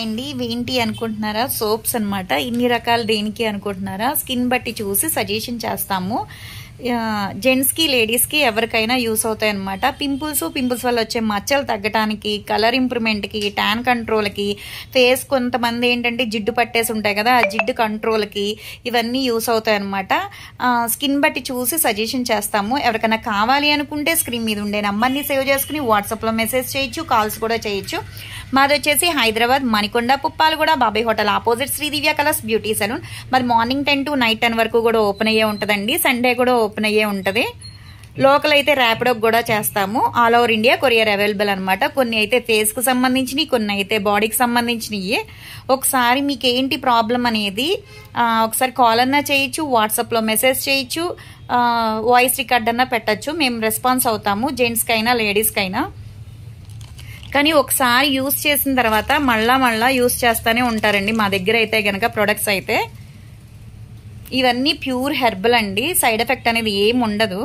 Hi అండి, ఇవేంటి అనుకుంటున్నారా? సోప్స్ అన్నమాట. ఇన్ని రకాలు దేనికి అనుకుంటున్నారా? స్కిన్ బట్టి చూసి సజెషన్ చేస్తాము. జెంట్స్ కి లేడీస్ కి ఎవరికైనా యూస్ అవుతాయి అనమాట. పింపుల్స్ వల్ల వచ్చే మచ్చలు తగ్గటానికి, కలర్ ఇంప్రూవ్మెంట్ కి, ట్యాన్ కంట్రోల్ కి, ఫేస్ కొంతమంది ఏంటంటే జిడ్డు పట్టేసి ఉంటాయి కదా, ఆ జిడ్డు కంట్రోల్ కి ఇవన్నీ యూస్ అవుతాయి అనమాట. స్కిన్ బట్టి చూసి సజెషన్ చేస్తాము. ఎవరికైనా కావాలి అనుకుంటే స్క్రీన్ మీద ఉండే నంబర్ని సేవ్ చేసుకుని వాట్సాప్ లో మెసేజ్ చేయొచ్చు, కాల్స్ కూడా చేయొచ్చు. మాది వచ్చేసి హైదరాబాద్ మణికొండ పుప్పాలగూడ బాబాయ్ hotel opposite Sridivya colours beauty saloon. మరి మార్నింగ్ 10 to నైట్ 10 వరకు కూడా ఓపెన్ అయ్యే ఉంటుందండి. సండే కూడా ఓపెన్ అయ్యే ఉంటుంది. లోకల్ అయితే ర్యాపిడో కూడా చేస్తాము. All over India courier available అనమాట. కొన్ని అయితే ఫేస్ కు సంబంధించినవి, కొన్ని అయితే బాడీకి సంబంధించినవి. ఒకసారి మీకు ఏంటి ప్రాబ్లం అనేది ఒకసారి కాల్ అన్నా చేయొచ్చు, వాట్సాప్ లో మెసేజ్ చేయొచ్చు, వాయిస్ రికార్డ్ అన్నా పెట్టచ్చు. మేము రెస్పాన్స్ అవుతాము, జెంట్స్ కైనా లేడీస్ కైనా. కానీ ఒకసారి యూస్ చేసిన తర్వాత మళ్ళా యూస్ చేస్తూనే ఉంటారండి మా దగ్గర అయితే గనక ప్రొడక్ట్స్ అయితే. ఇవన్నీ ప్యూర్ హెర్బల్ అండి, సైడ్ ఎఫెక్ట్ అనేది ఏం ఉండదు.